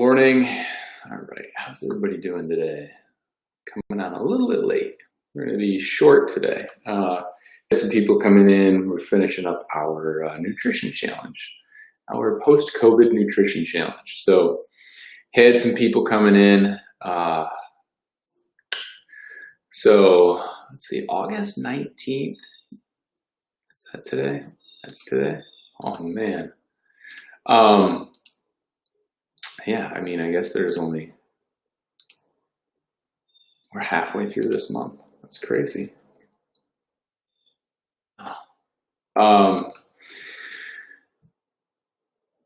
morning. All right, how's everybody doing today? Coming on a little bit late. We're going to be short today. Got some people coming in. We're finishing up our nutrition challenge, our post-COVID nutrition challenge. So, had some people coming in. So, let's see, August 19th. Is that today? That's today? Oh, man. Yeah, I mean, I guess we're halfway through this month. That's crazy.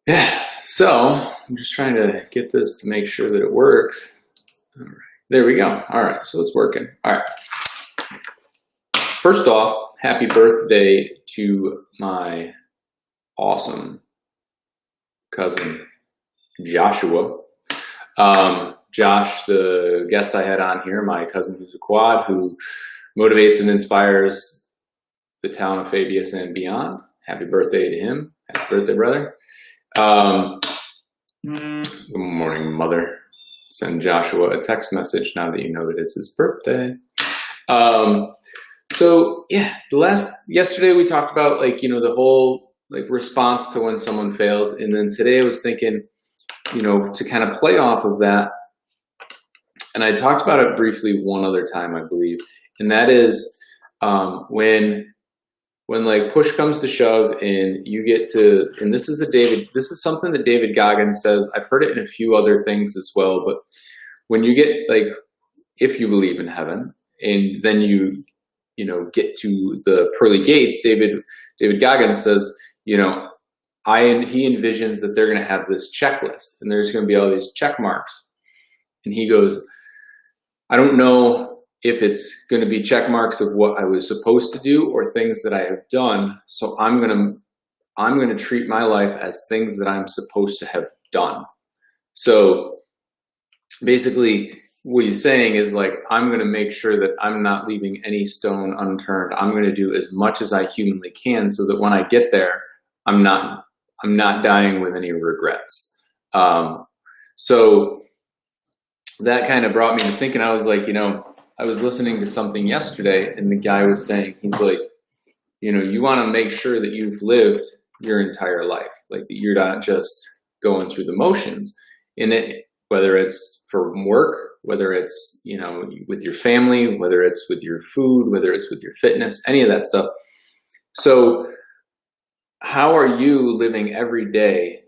Yeah, so I'm just trying to get this to make sure that it works. All right, there we go. All right, so it's working. All right. First off, happy birthday to my awesome cousin, Joshua. Josh, the guest I had on here, my cousin who's a quad, who motivates and inspires the town of Fabius and beyond. Happy birthday to him. Happy birthday, brother. Good morning, mother. Send Joshua a text message now that you know that it's his birthday. So yeah, yesterday we talked about the whole response to when someone fails. And then today I was thinking, to kind of play off of that. And I talked about it briefly one other time, I believe. And that is when push comes to shove and you get to, and this is something that David Goggins says. I've heard it in a few other things as well, but when you get if you believe in heaven and then you get to the pearly gates, David Goggins says, he envisions that they're going to have this checklist and there's going to be all these check marks. And he goes, I don't know if it's going to be check marks of what I was supposed to do or things that I have done. So I'm going to treat my life as things that I'm supposed to have done. So basically what he's saying is I'm going to make sure that I'm not leaving any stone unturned. I'm going to do as much as I humanly can so that when I get there, I'm not dying with any regrets. So that kind of brought me to thinking. I was I was listening to something yesterday and the guy was saying, he's like, you want to make sure that you've lived your entire life, that you're not just going through the motions in it, whether it's for work, whether it's, with your family, whether it's with your food, whether it's with your fitness, any of that stuff. So how are you living every day,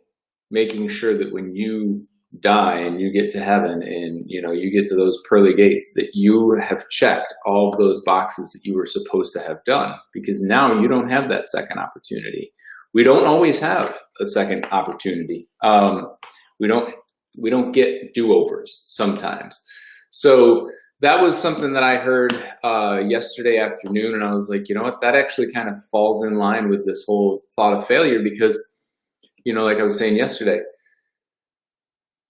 making sure that when you die and you get to heaven and you get to those pearly gates that you have checked all of those boxes that you were supposed to have done? Because now you don't have that second opportunity. We don't always have a second opportunity. We don't get do-overs sometimes. So that was something that I heard yesterday afternoon, and I was like, you know what, that actually kind of falls in line with this whole thought of failure because, like I was saying yesterday,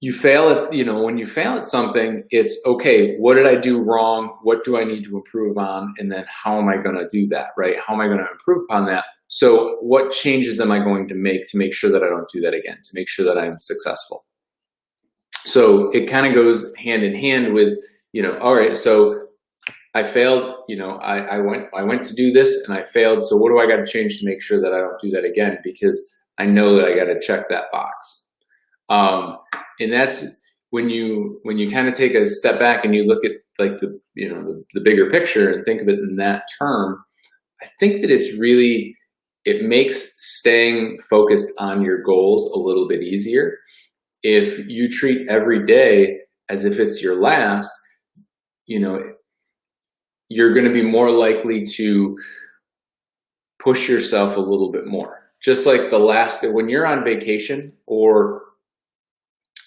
you fail at, when you fail at something, it's okay, what did I do wrong? What do I need to improve on? And then how am I going to do that, right? How am I going to improve upon that? So what changes am I going to make sure that I don't do that again, to make sure that I'm successful? So it kind of goes hand in hand with, all right, so I failed, I went to do this and I failed. So what do I got to change to make sure that I don't do that again? Because I know that I got to check that box. And that's when you kind of take a step back and you look at the bigger picture and think of it in that term. I think that it makes staying focused on your goals a little bit easier. If you treat every day as if it's your last, you're going to be more likely to push yourself a little bit more. Just like when you're on vacation or,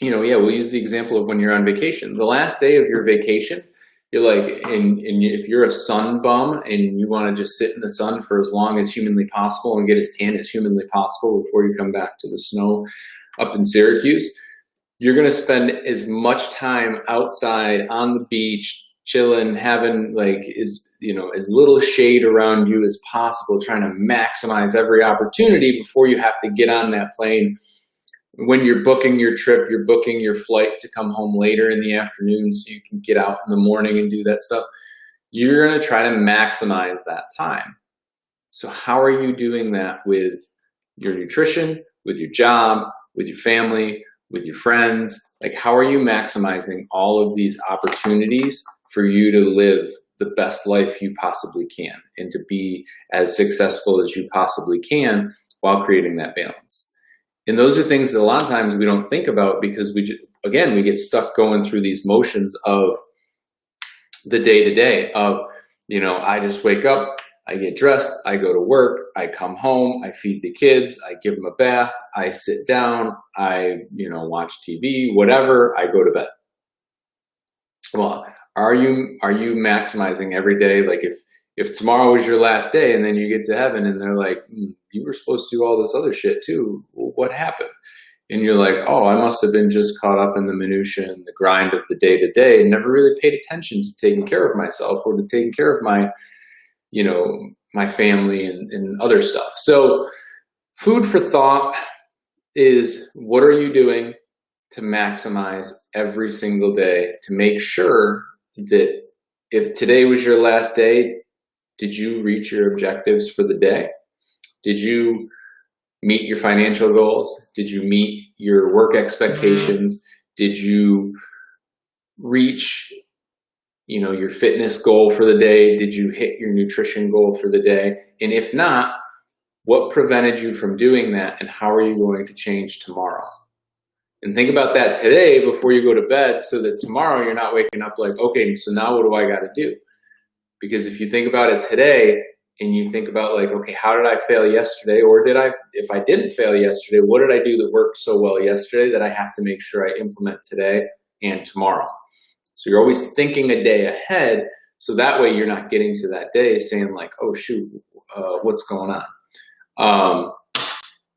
we'll use the example of when you're on vacation. The last day of your vacation, you're and if you're a sun bum and you want to just sit in the sun for as long as humanly possible and get as tan as humanly possible before you come back to the snow up in Syracuse, you're going to spend as much time outside on the beach, chilling, having as little shade around you as possible, trying to maximize every opportunity before you have to get on that plane when you're booking your trip, you're booking your flight to come home later in the afternoon so you can get out in the morning and do that stuff. You're going to try to maximize that time. So how are you doing that with your nutrition, with your job, with your family, with your friends? Like, how are you maximizing all of these opportunities for you to live the best life you possibly can and to be as successful as you possibly can while creating that balance? And those are things that a lot of times we don't think about because we get stuck going through these motions of the day-to-day of, I just wake up, I get dressed, I go to work, I come home, I feed the kids, I give them a bath, I sit down, I, watch TV, whatever, I go to bed. Well, are you maximizing every day? Like if tomorrow was your last day and then you get to heaven and they're like, you were supposed to do all this other shit too. Well, what happened? And you're like, oh, I must have been just caught up in the minutia and the grind of the day to day and never really paid attention to taking care of myself or to taking care of my, my family and other stuff. So food for thought is, what are you doing to maximize every single day to make sure that if today was your last day, did you reach your objectives for the day? Did you meet your financial goals? Did you meet your work expectations? Did you reach, your fitness goal for the day? Did you hit your nutrition goal for the day? And if not, what prevented you from doing that? And how are you going to change tomorrow? And think about that today before you go to bed so that tomorrow you're not waking up like, okay, so now what do I got to do? Because if you think about it today and you think about like, okay, how did I fail yesterday? Or if I didn't fail yesterday, what did I do that worked so well yesterday that I have to make sure I implement today and tomorrow? So you're always thinking a day ahead. So that way you're not getting to that day saying like, oh shoot, what's going on?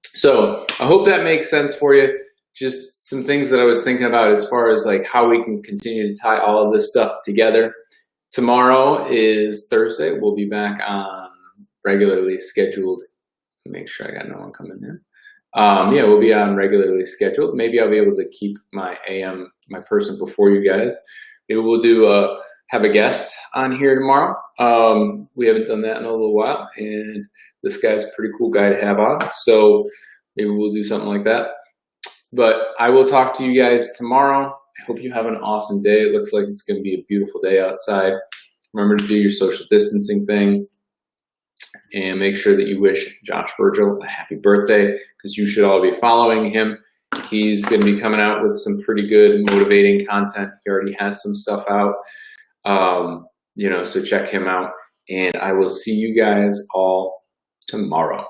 So I hope that makes sense for you. Just some things that I was thinking about as far as like how we can continue to tie all of this stuff together. Tomorrow is Thursday. We'll be back on regularly scheduled. Make sure I got no one coming in. We'll be on regularly scheduled. Maybe I'll be able to keep my my person before you guys. Maybe we'll do have a guest on here tomorrow. We haven't done that in a little while, and this guy's a pretty cool guy to have on. So maybe we'll do something like that. But I will talk to you guys tomorrow. I hope you have an awesome day. It looks like it's going to be a beautiful day outside. Remember to do your social distancing thing. And make sure that you wish Josh Virgil a happy birthday, because you should all be following him. He's going to be coming out with some pretty good motivating content. He already has some stuff out. So check him out. And I will see you guys all tomorrow.